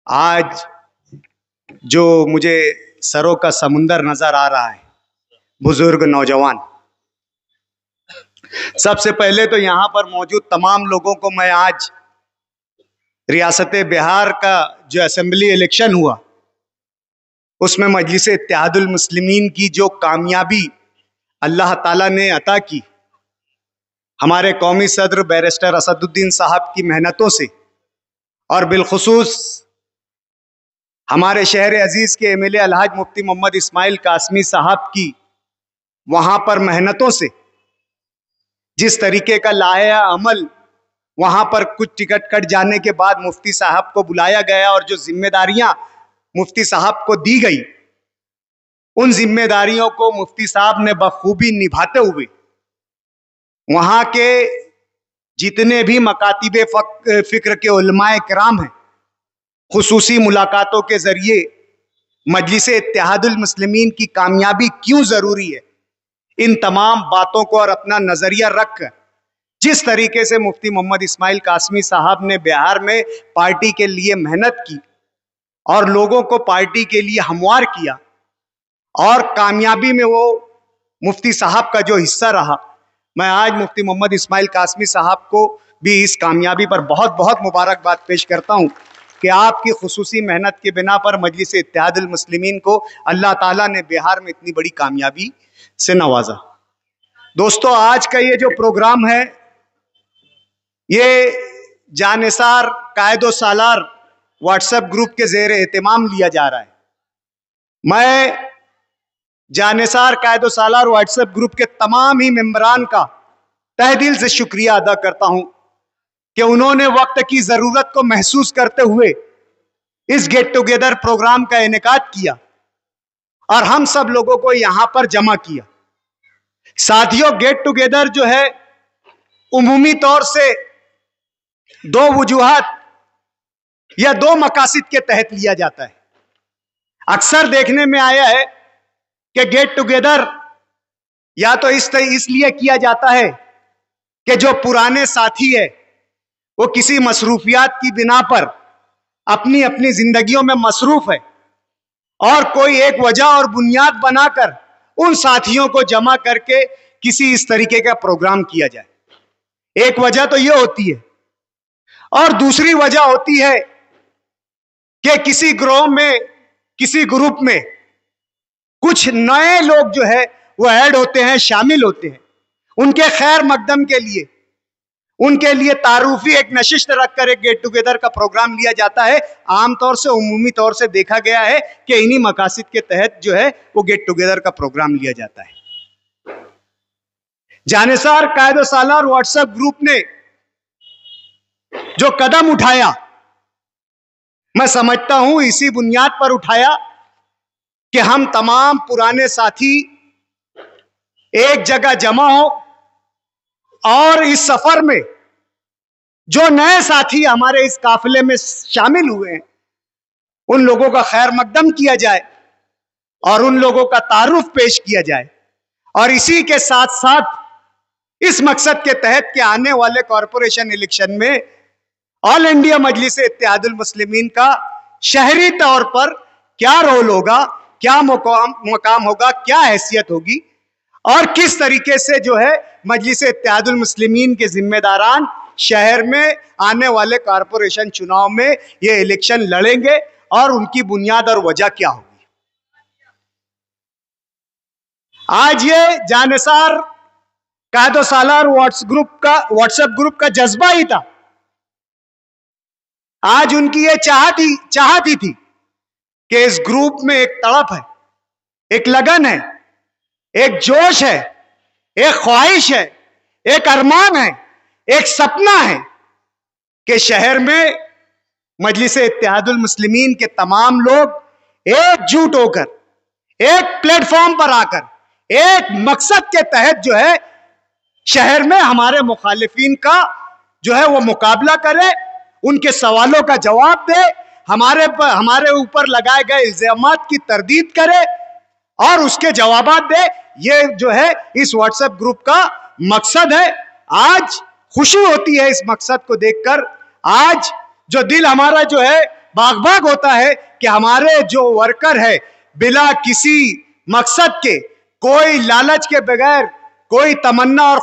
आज जो मुझे सरों का समुंदर नजर आ रहा है, बुजुर्ग नौजवान, सबसे पहले तो यहाँ पर मौजूद तमाम लोगों को मैं आज रियासत बिहार का जो असेंबली इलेक्शन हुआ उसमें मजलिस इत्तेहादुल मुस्लिमीन की जो कामयाबी अल्लाह ताला ने अता की, हमारे कौमी सदर बैरिस्टर असदुद्दीन साहब की मेहनतों से और बिलखुसूस हमारे शहर अजीज के एमएलए अलहाज मुफ्ती मोहम्मद इस्माइल कासमी साहब की वहां पर मेहनतों से जिस तरीके का लाया अमल वहां पर कुछ टिकट कट जाने के बाद मुफ्ती साहब को बुलाया गया और जो जिम्मेदारियां मुफ्ती साहब को दी गई, उन जिम्मेदारियों को मुफ्ती साहब ने बखूबी निभाते हुए वहां के जितने भी मकातिब फिक्र के उलमाए किराम हैं, खुसूसी मुलाकातों के जरिए मजलिस इत्तेहादुल मुस्लिमीन की कामयाबी क्यों जरूरी है, इन तमाम बातों को और अपना नजरिया रखकर जिस तरीके से मुफ्ती मोहम्मद इस्माइल कासमी साहब ने बिहार में पार्टी के लिए मेहनत की और लोगों को पार्टी के लिए हमवार किया और कामयाबी में वो मुफ्ती साहब का जो हिस्सा रहा, मैं आज मुफ्ती मोहम्मद इस्माइल कासमी साहब को भी इस कामयाबी पर बहुत बहुत मुबारकबाद पेश करता हूं कि आपकी खुसूसी मेहनत के बिना पर मजलिस इत्तेहादुल मुस्लिमीन को अल्लाह ताला ने बिहार में इतनी बड़ी कामयाबी से नवाजा। दोस्तों, आज का ये जो प्रोग्राम है ये जानिसार कायदो सालार व्हाट्सएप ग्रुप के जेर एहतमाम लिया जा रहा है। मैं जानिसार कायदो सालार व्हाट्सएप ग्रुप के तमाम ही मेंबरान का तहे दिल से शुक्रिया अदा करता हूं कि उन्होंने वक्त की जरूरत को महसूस करते हुए इस गेट टुगेदर प्रोग्राम का इनेकाद किया और हम सब लोगों को यहां पर जमा किया। साथियों, गेट टुगेदर जो है उमूमी तौर से दो वजूहात या दो मकासद के तहत लिया जाता है। अक्सर देखने में आया है कि गेट टुगेदर या तो इसलिए किया जाता है कि जो पुराने साथी है वो किसी मसरूफियात की बिना पर अपनी अपनी जिंदगियों में मसरूफ है और कोई एक वजह और बुनियाद बनाकर उन साथियों को जमा करके किसी इस तरीके का प्रोग्राम किया जाए। एक वजह तो यह होती है और दूसरी वजह होती है कि किसी ग्रोह में, किसी ग्रुप में कुछ नए लोग जो है वो ऐड होते हैं, शामिल होते हैं। उनके खैर मकदम के लिए, उनके लिए तारुफी एक नशिस्त रखकर एक गेट टुगेदर का प्रोग्राम लिया जाता है। आमतौर से, उमूमी तौर से देखा गया है कि इन्हीं मकासद के तहत जो है वो गेट टुगेदर का प्रोग्राम लिया जाता है। जानिसार कायदो सालार व्हाट्सएप ग्रुप ने जो कदम उठाया, मैं समझता हूं इसी बुनियाद पर उठाया कि हम तमाम पुराने साथी एक जगह जमा हो और इस सफर में जो नए साथी हमारे इस काफिले में शामिल हुए हैं उन लोगों का खैर मकदम किया जाए और उन लोगों का तारुफ पेश किया जाए और इसी के साथ साथ इस मकसद के तहत कि आने वाले कॉरपोरेशन इलेक्शन में ऑल इंडिया मजलिस इत्तेहादुल मुस्लिमीन का शहरी तौर पर क्या रोल होगा, क्या मकाम होगा, क्या हैसियत होगी और किस तरीके से जो है मजलिस इत्तेहादुल मुस्लिमीन के जिम्मेदारान शहर में आने वाले कॉरपोरेशन चुनाव में ये इलेक्शन लड़ेंगे और उनकी बुनियाद और वजह क्या होगी। आज ये जानिसार कायदो सालार व्हाट्सएप ग्रुप का जज्बा ही था। आज उनकी ये चाहत ही थी कि इस ग्रुप में एक तड़प है, एक लगन है, एक जोश है, एक ख्वाहिश है, एक अरमान है, एक सपना है कि शहर में मजलिस इत्तेहादुल मुस्लिमीन के तमाम लोग एकजुट होकर एक प्लेटफॉर्म पर आकर एक मकसद के तहत जो है शहर में हमारे मुखालिफिन का जो है वो मुकाबला करे, उनके सवालों का जवाब दे, हमारे ऊपर लगाए गए इल्जामात की तरदीद करे और उसके जवाबात दे। ये जो है इस व्हाट्सएप ग्रुप का मकसद है। आज खुशी होती है इस मकसद को देखकर। आज जो दिल हमारा जो है बाग बाग होता है कि हमारे जो वर्कर है बिना किसी मकसद के, कोई लालच के बगैर, कोई तमन्ना और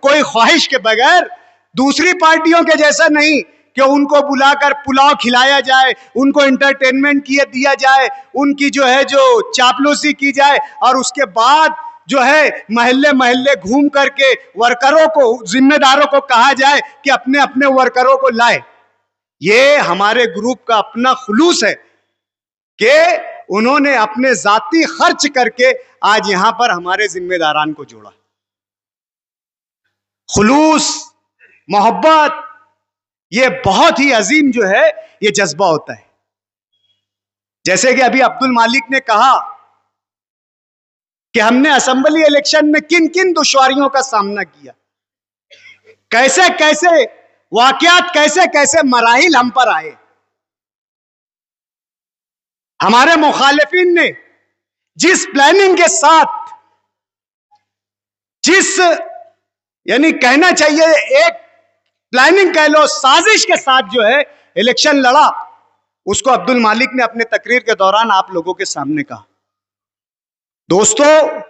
कोई ख्वाहिश के बगैर, दूसरी पार्टियों के जैसा नहीं कि उनको बुलाकर पुलाव खिलाया जाए, उनको एंटरटेनमेंट दिया जाए, उनकी जो चापलूसी की जाए और उसके बाद जो है महल्ले महल्ले घूम करके वर्करों को, जिम्मेदारों को कहा जाए कि अपने अपने वर्करों को लाए। ये हमारे ग्रुप का अपना खुलूस है कि उन्होंने अपने जाती खर्च करके आज यहां पर हमारे जिम्मेदारान को जोड़ा। खुलूस, मोहब्बत, ये बहुत ही अजीम जो है ये जज्बा होता है। जैसे कि अभी अब्दुल मालिक ने कहा कि हमने असेंबली इलेक्शन में किन किन दुश्वारियों का सामना किया, कैसे कैसे वाकयात, कैसे कैसे मराहिल हम पर आए। हमारे मुखालिफिन ने जिस प्लानिंग के साथ, जिस यानी कहना चाहिए एक प्लानिंग कह लो, साजिश के साथ जो है इलेक्शन लड़ा, उसको अब्दुल मालिक ने अपने तकरीर के दौरान आप लोगों के सामने कहा। दोस्तों,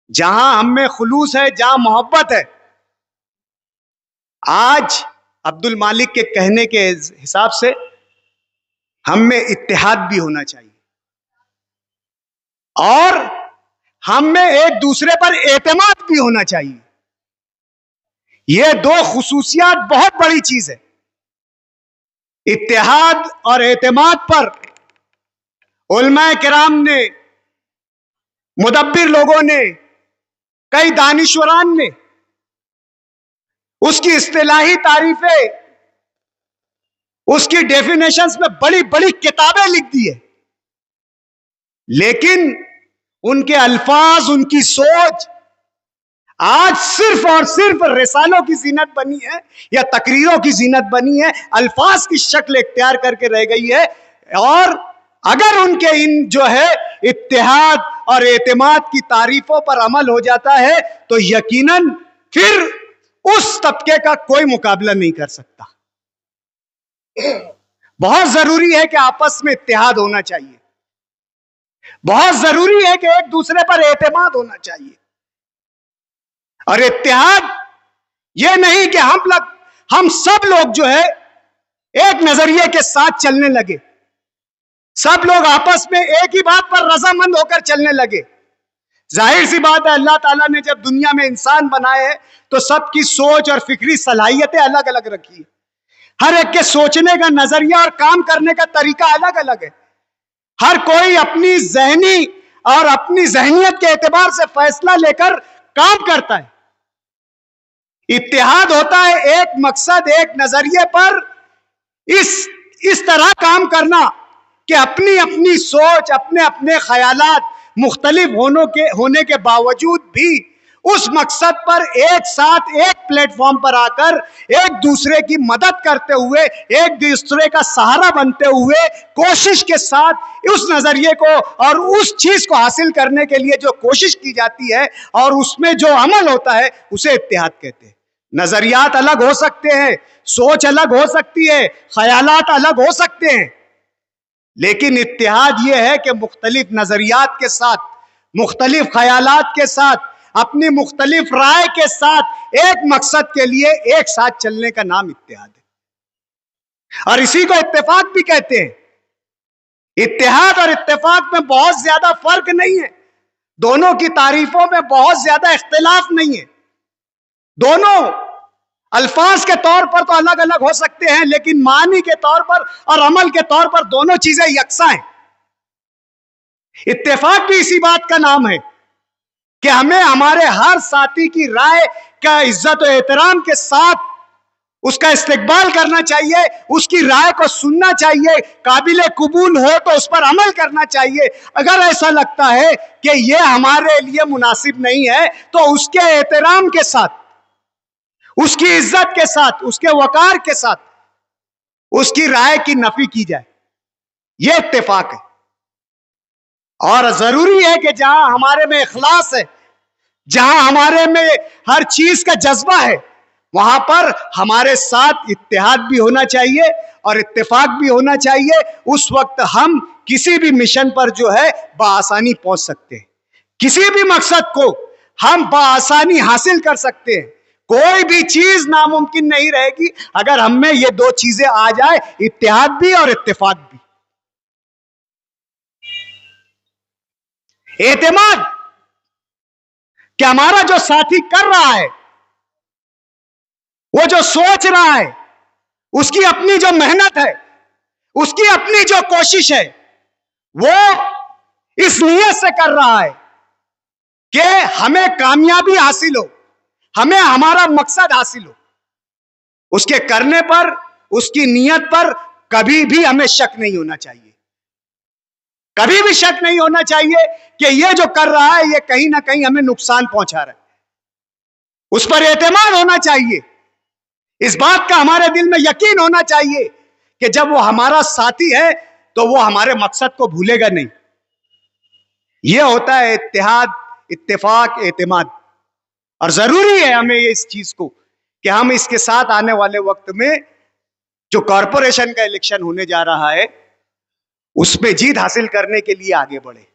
जहां हम में खुलूस है, जहां मोहब्बत है, आज अब्दुल मालिक के कहने के हिसाब से हम में इत्तेहाद भी होना चाहिए और हम में एक दूसरे पर एतमाद भी होना चाहिए। ये दो खुसूसियात बहुत बड़ी चीज है। इत्तेहाद और एतमाद पर उलमाए किराम ने, मुदब्बिर लोगों ने, कई दानिश्वरान ने उसकी इस्तिलाही तारीफें, उसकी डेफिनेशंस में बड़ी बड़ी किताबें लिख दी है, लेकिन उनके अल्फाज, उनकी सोच आज सिर्फ और सिर्फ रिसालों की जीनत बनी है या तकरीरों की जीनत बनी है, अल्फाज की शक्ल इख्तियार करके रह गई है। और अगर उनके इन जो है इत्तेहाद और एतमाद की तारीफों पर अमल हो जाता है तो यकीनन फिर उस तबके का कोई मुकाबला नहीं कर सकता। बहुत जरूरी है कि आपस में इत्तेहाद होना चाहिए, बहुत जरूरी है कि एक दूसरे पर एतमाद होना चाहिए। और इत्तेहाद यह नहीं कि हम सब लोग जो है एक नजरिए के साथ चलने लगे, सब लोग आपस में एक ही बात पर रजामंद होकर चलने लगे। जाहिर सी बात है, अल्लाह ताला ने जब दुनिया में इंसान बनाए हैं तो सबकी सोच और फिक्री सलाहियतें अलग अलग रखी है। हर एक के सोचने का नजरिया और काम करने का तरीका अलग अलग है। हर कोई अपनी जहनी और अपनी जहनियत के एतबार से फैसला लेकर काम करता है। इत्तेहाद होता है एक मकसद, एक नजरिए पर इस तरह काम करना कि अपनी अपनी सोच, अपने अपने ख्यालात मुख्तलिफ होने के बावजूद भी उस मकसद पर एक साथ एक प्लेटफॉर्म पर आकर एक दूसरे की मदद करते हुए, एक दूसरे का सहारा बनते हुए, कोशिश के साथ उस नजरिए को और उस चीज को हासिल करने के लिए जो कोशिश की जाती है और उसमें जो अमल होता है उसे इत्तेहाद कहते हैं। नजरियात अलग हो सकते हैं, सोच अलग हो सकती है, ख्यालात अलग हो सकते हैं, लेकिन इत्तेहाद यह है कि मुख्तलिफ नजरियात के साथ, मुख्तलिफ ख्यालात के साथ, अपनी मुख्तलिफ राय के साथ एक मकसद के लिए एक साथ चलने का नाम इत्तेहाद है। और इसी को इत्तेफाक भी कहते हैं। इत्तेहाद और इत्तेफाक में बहुत ज्यादा फर्क नहीं है, दोनों की तारीफों में बहुत ज्यादा इख्तिलाफ नहीं है। दोनों अल्फाज के तौर पर तो अलग अलग हो सकते हैं, लेकिन मानी के तौर पर और अमल के तौर पर दोनों चीजें यकसा हैं। इत्तेफाक भी इसी बात का नाम है कि हमें हमारे हर साथी की राय का इज्जत और एहतराम के साथ उसका इस्तेकबाल करना चाहिए, उसकी राय को सुनना चाहिए, काबिले कबूल हो तो उस पर अमल करना चाहिए। अगर ऐसा लगता है कि यह हमारे लिए मुनासिब नहीं है तो उसके एहतराम के साथ, उसकी इज्जत के साथ, उसके वकार के साथ उसकी राय की नफी की जाए। यह इत्तेफाक है। और जरूरी है कि जहां हमारे में इखलास है, जहां हमारे में हर चीज का जज्बा है, वहां पर हमारे साथ इत्तेहाद भी होना चाहिए और इत्तेफाक भी होना चाहिए, उस वक्त हम किसी भी मिशन पर जो है बआसानी पहुंच सकते हैं, किसी भी मकसद को हम बआसानी हासिल कर सकते हैं। कोई भी चीज नामुमकिन नहीं रहेगी अगर हम में ये दो चीजें आ जाए, इत्तेहाद भी और इत्तेफाक भी। एतमाद कि हमारा जो साथी कर रहा है, वो जो सोच रहा है, उसकी अपनी जो मेहनत है, उसकी अपनी जो कोशिश है, वो इस नीयत से कर रहा है कि हमें कामयाबी हासिल हो, हमें हमारा मकसद हासिल हो। उसके करने पर, उसकी नीयत पर कभी भी हमें शक नहीं होना चाहिए, कभी भी शक नहीं होना चाहिए कि ये जो कर रहा है ये कहीं ना कहीं हमें नुकसान पहुंचा रहा है। उस पर एतमाद होना चाहिए, इस बात का हमारे दिल में यकीन होना चाहिए कि जब वो हमारा साथी है तो वो हमारे मकसद को भूलेगा नहीं। यह होता है इत्तेहाद, इत्तेफाक, एतमाद। और जरूरी है हमें इस चीज को कि हम इसके साथ आने वाले वक्त में जो कॉरपोरेशन का इलेक्शन होने जा रहा है उसमें जीत हासिल करने के लिए आगे बढ़े।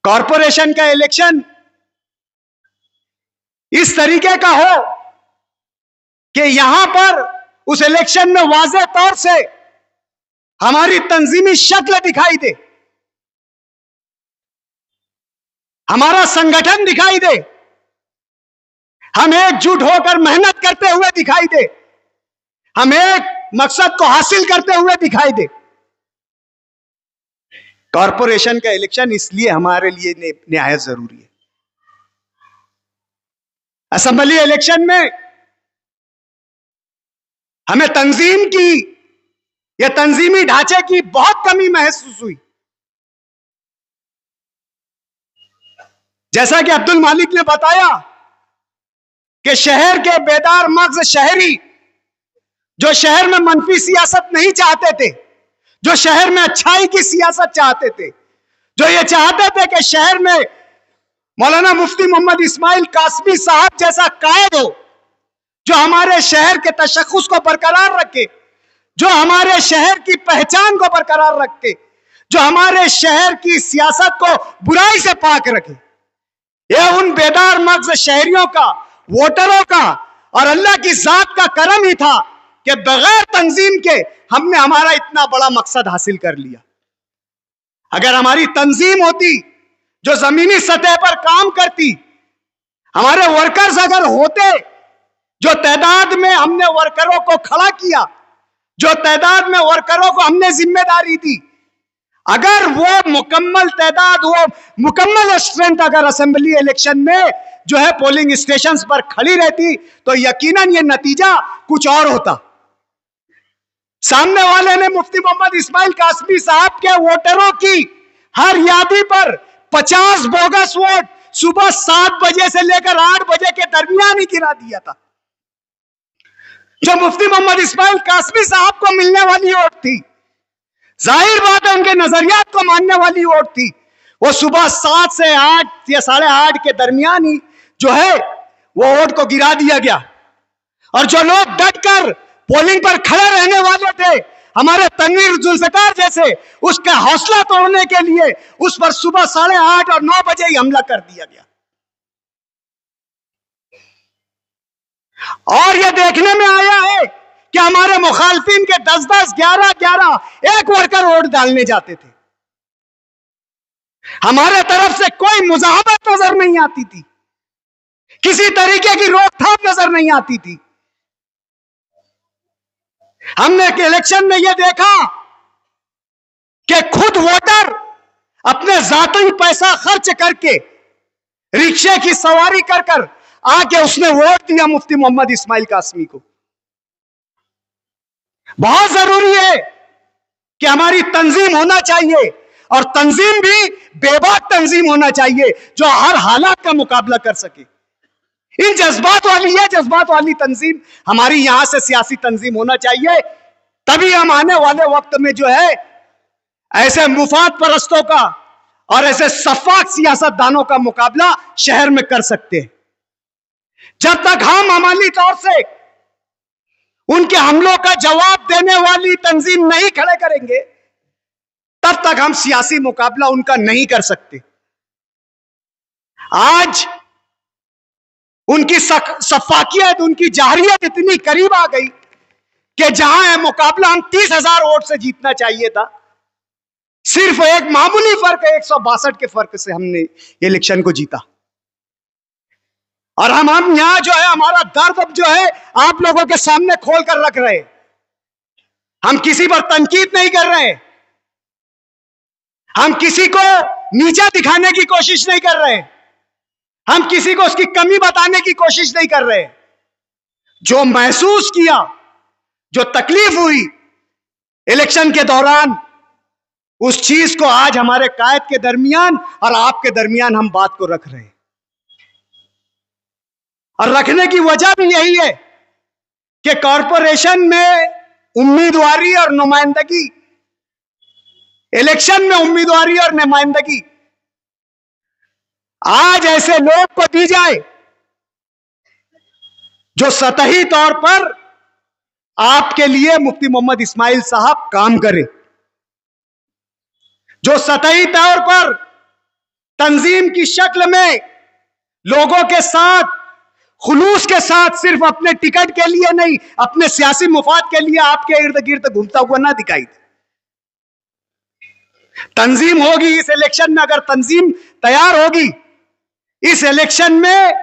कॉरपोरेशन का इलेक्शन इस तरीके का हो कि यहां पर उस इलेक्शन में वाज़ेह तौर से हमारी तंजीमी शक्ल दिखाई दे, हमारा संगठन दिखाई दे, हम एकजुट होकर मेहनत करते हुए दिखाई दे, हम एक मकसद को हासिल करते हुए दिखाई दे। कॉरपोरेशन का इलेक्शन इसलिए हमारे लिए निहायत जरूरी है। असेंबली इलेक्शन में हमें तंजीम की या तंजीमी ढांचे की बहुत कमी महसूस हुई। जैसा कि अब्दुल मालिक ने बताया कि शहर के बेदार मग़ज़ शहरी जो शहर में मनफी सियासत नहीं चाहते थे, जो शहर में अच्छाई की सियासत चाहते थे, जो ये चाहते थे कि शहर में मौलाना मुफ्ती मोहम्मद इस्माइल कासमी साहब जैसा कायद हो जो हमारे शहर के तशख़्ख़ुस को बरकरार रखे, जो हमारे शहर की पहचान को बरकरार रखे, जो हमारे शहर की सियासत को बुराई से पाक रखे। यह उन बेदार मग़ज़ शहरियों का, वोटरों का और अल्लाह की जात का करम ही था कि बगैर तंजीम के हमने हमारा इतना बड़ा मकसद हासिल कर लिया। अगर हमारी तंजीम होती जो जमीनी सतह पर काम करती, हमारे वर्कर्स अगर होते, जो तादाद में हमने वर्करों को खड़ा किया, जो तादाद में वर्करों को हमने जिम्मेदारी दी, अगर वो मुकम्मल तादाद, वो मुकम्मल स्ट्रेंथ अगर असेंबली इलेक्शन में जो है पोलिंग स्टेशंस पर खड़ी रहती तो यकीनन ये नतीजा कुछ और होता। सामने वाले ने मुफ्ती मोहम्मद इस्माइल कासमी साहब के वोटरों की हर यादी पर 50 बोगस वोट सुबह 7 बजे से लेकर 8 बजे के दरमियान ही गिरा दिया था। जो मुफ्ती मोहम्मद इस्माइल कासमी साहब को मिलने वाली वोट थी, जाहिर बात है उनके नजरियात को मानने वाली वोट थी, वो सुबह 7 से 8 या 8:30 के दरमियान ही जो है वो वोट को गिरा दिया गया। और जो लोग डटकर पोलिंग पर खड़े रहने वाले थे, हमारे तनवीर जुल्फिकार जैसे, उसका हौसला तोड़ने के लिए उस पर सुबह 8:30 और 9 बजे ही हमला कर दिया गया। और यह देखने में आया है कि हमारे मुखालफिन के 10-10, 11-11 एक वर्कर वोट डालने जाते थे। हमारे तरफ से कोई मुजाहबत नजर नहीं आती थी, किसी तरीके की रोकथाम नजर नहीं आती थी। हमने इलेक्शन में यह देखा कि खुद वोटर अपने जाती पैसा खर्च करके रिक्शे की सवारी कर कर आके उसने वोट दिया मुफ्ती मोहम्मद इस्माइल कासमी को। बहुत जरूरी है कि हमारी तंजीम होना चाहिए, और तंजीम भी बेबाक तंजीम होना चाहिए जो हर हालात का मुकाबला कर सके। इन जज्बात वाली है, जज्बात वाली तंजीम हमारी यहां से सियासी तंजीम होना चाहिए। तभी हम आने वाले वक्त में जो है ऐसे मुफाद परस्तों का और ऐसे सफाक सियासतदानों का मुकाबला शहर में कर सकते हैं। जब तक हम अमली तौर से उनके हमलों का जवाब देने वाली तंजीम नहीं खड़े करेंगे, तब तक हम सियासी मुकाबला उनका नहीं कर सकते। आज उनकी सफाकियत, उनकी जाहरियत इतनी करीब आ गई कि जहां है मुकाबला हम 30,000 वोट से जीतना चाहिए था, सिर्फ एक मामूली फर्क है, 162 के फर्क से हमने इलेक्शन को जीता। और हम यहां जो है हमारा दर्द अब जो है आप लोगों के सामने खोल कर रख रहे हैं। हम किसी पर तनकीद नहीं कर रहे, हम किसी को नीचा दिखाने की कोशिश नहीं कर रहे, हम किसी को उसकी कमी बताने की कोशिश नहीं कर रहे। जो महसूस किया, जो तकलीफ हुई इलेक्शन के दौरान, उस चीज को आज हमारे कायद के दरमियान और आपके दरमियान हम बात को रख रहे हैं। और रखने की वजह भी यही है कि कॉरपोरेशन में उम्मीदवारी और नुमाइंदगी, इलेक्शन में उम्मीदवारी और नुमाइंदगी आज ऐसे लोग को दी जाए जो सतही तौर पर आपके लिए मुफ्ती मोहम्मद इस्माइल साहब काम करे, जो सतही तौर पर तंजीम की शक्ल में लोगों के साथ खुलूस के साथ सिर्फ अपने टिकट के लिए नहीं, अपने सियासी मुफाद के लिए आपके इर्द गिर्द घूमता हुआ ना दिखाई दे। तंजीम होगी इस इलेक्शन में, अगर तंजीम तैयार होगी इस इलेक्शन में,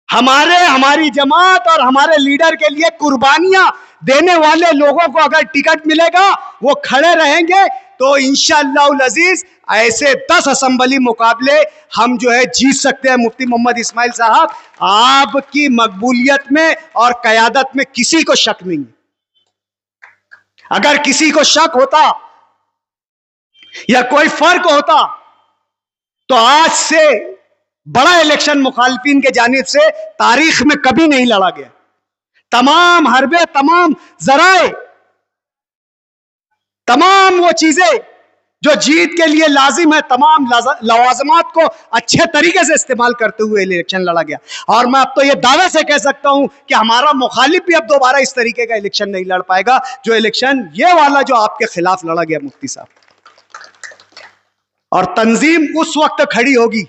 हमारी जमात और हमारे लीडर के लिए कुर्बानियां देने वाले लोगों को अगर टिकट मिलेगा, वो खड़े रहेंगे, तो इंशाअल्लाह अजीज ऐसे 10 असेंबली मुकाबले हम जो है जीत सकते हैं। मुफ्ती मोहम्मद इस्माइल साहब, आपकी मकबूलियत में और कयादत में किसी को शक नहीं। अगर किसी को शक होता या कोई फर्क होता तो आज से बड़ा इलेक्शन मुखालिफिन के जानिब से तारीख में कभी नहीं लड़ा गया। तमाम हरबे, तमाम जराए, तमाम वो चीजें जो जीत के लिए लाजिम है, तमाम लवाजमात को अच्छे तरीके से इस्तेमाल करते हुए इलेक्शन लड़ा गया। और मैं अब तो ये दावे से कह सकता हूं कि हमारा मुखालिफ भी अब दोबारा इस तरीके का इलेक्शन नहीं लड़ पाएगा जो इलेक्शन ये वाला जो आपके खिलाफ लड़ा गया मुफ्ती साहब। और तंजीम उस वक्त खड़ी होगी,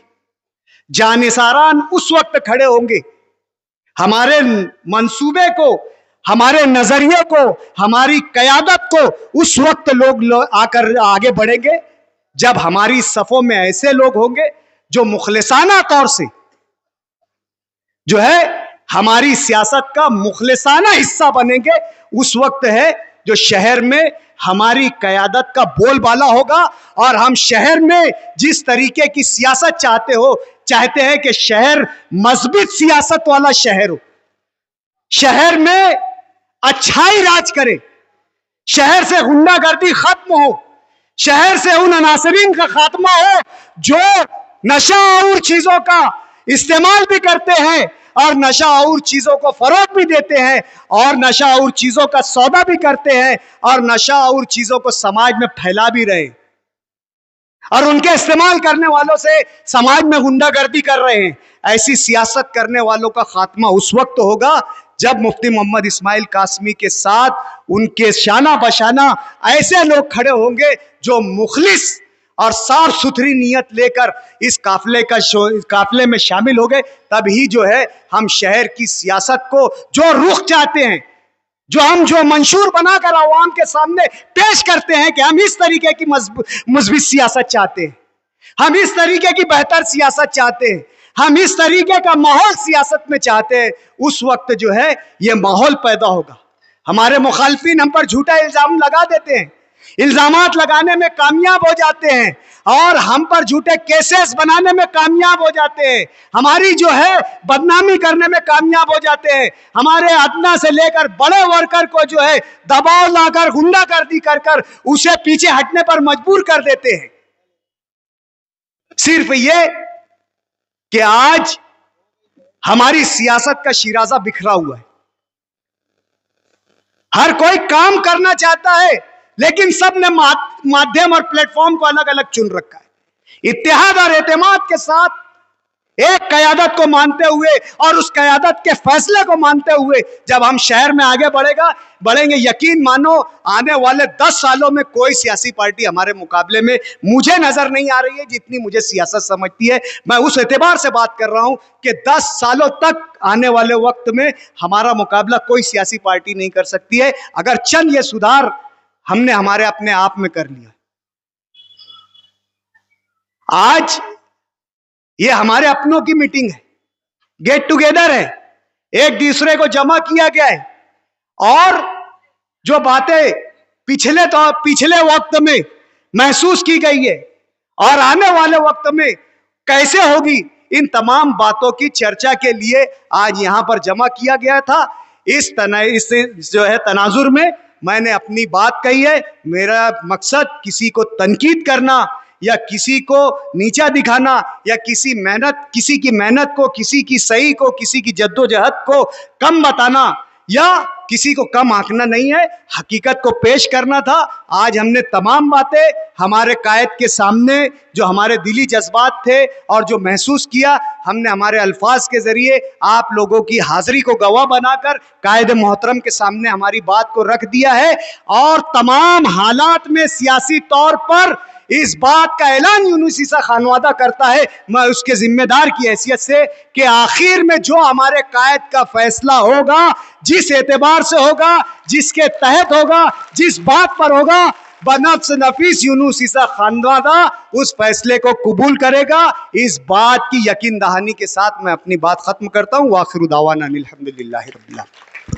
जानिसारान उस वक्त खड़े होंगे, हमारे मंसूबे को, हमारे नजरिए को, हमारी कयादत को उस वक्त लोग आकर आगे बढ़ेंगे जब हमारी सफों में ऐसे लोग होंगे जो मुखलिसाना तौर से जो है हमारी सियासत का मुखलिसाना हिस्सा बनेंगे। उस वक्त है जो शहर में हमारी कयादत का बोलबाला होगा और हम शहर में जिस तरीके की सियासत चाहते हैं कि शहर मजबूत सियासत वाला शहर हो, शहर में अच्छाई राज करे, शहर से गुंडागर्दी खत्म हो, शहर से उन अनासरीन का खात्मा हो जो नशा और चीजों का इस्तेमाल भी करते हैं और नशा और चीजों को फरोग भी देते हैं और नशा और चीजों का सौदा भी करते हैं और नशा और चीजों को समाज में फैला भी रहे और उनके इस्तेमाल करने वालों से समाज में गुंडागर्दी कर रहे हैं। ऐसी सियासत करने वालों का खात्मा उस वक्त होगा जब मुफ्ती मोहम्मद इस्माइल कासमी के साथ उनके शाना बशाना ऐसे लोग खड़े होंगे जो मुखलिस और साफ सुथरी नियत लेकर इस काफले में शामिल हो गए। तभी जो है हम शहर की सियासत को जो रुख चाहते हैं, जो मंशूर बनाकर आवाम के सामने पेश करते हैं कि हम इस तरीके की मजबूत सियासत चाहते हैं, हम इस तरीके की बेहतर सियासत चाहते हैं, हम इस तरीके का माहौल सियासत में चाहते हैं, उस वक्त जो है ये माहौल पैदा होगा। हमारे मुखालिफिन हम पर झूठा इल्जाम लगा देते हैं, इल्जामात लगाने में कामयाब हो जाते हैं और हम पर झूठे केसेस बनाने में कामयाब हो जाते हैं, हमारी जो है बदनामी करने में कामयाब हो जाते हैं, हमारे अदना से लेकर बड़े वर्कर को जो है दबाव लाकर गुंडागर्दी कर उसे पीछे हटने पर मजबूर कर देते हैं। सिर्फ ये कि आज हमारी सियासत का शिराजा बिखरा हुआ है, हर कोई काम करना चाहता है लेकिन सब ने माध्यम और प्लेटफॉर्म को अलग अलग चुन रखा है। इत्तेहाद और एतमाद के साथ एक कयादत को मानते हुए और उस कयादत के फैसले को मानते हुए जब हम शहर में आगे बढ़ेंगे, यकीन मानो आने वाले 10 सालों में कोई सियासी पार्टी हमारे मुकाबले में मुझे नजर नहीं आ रही है जितनी मुझे सियासत समझती है। मैं उस एतबार से बात कर रहा हूं कि 10 सालों तक आने वाले वक्त में हमारा मुकाबला कोई सियासी पार्टी नहीं कर सकती है, अगर चंद ये सुधार हमने हमारे अपने आप में कर लिया। आज ये हमारे अपनों की मीटिंग है, गेट टुगेदर है, एक दूसरे को जमा किया गया है और जो बातें पिछले वक्त में महसूस की गई है और आने वाले वक्त में कैसे होगी, इन तमाम बातों की चर्चा के लिए आज यहां पर जमा किया गया था। इस जो है तनाजुर में मैंने अपनी बात कही है। मेरा मकसद किसी को तनकीद करना या किसी को नीचा दिखाना या किसी की मेहनत को, किसी की सही को, किसी की जद्दोजहद को कम बताना या किसी को कम आंकना नहीं है, हकीकत को पेश करना था। आज हमने तमाम बातें हमारे कायद के सामने, जो हमारे दिली जज्बात थे और जो महसूस किया, हमने हमारे अल्फाज के जरिए आप लोगों की हाजिरी को गवाह बनाकर कायद मोहतरम के सामने हमारी बात को रख दिया है। और तमाम हालात में सियासी तौर पर इस बात का ऐलान यूनुस ईसा खानवादा करता है, मैं उसके जिम्मेदार की हैसियत से, कि आखिर में जो हमारे कायद का फैसला होगा, जिस एतबार से होगा, जिसके तहत होगा, जिस बात पर होगा, बनफ्स नफीस यूनुस ईसा खानवादा उस फैसले को कबूल करेगा। इस बात की यकीन दहानी के साथ मैं अपनी बात खत्म करता हूं। वाखिर दावाना अनिल हम्दुलिल्लाहि रब्बिल आलमीन।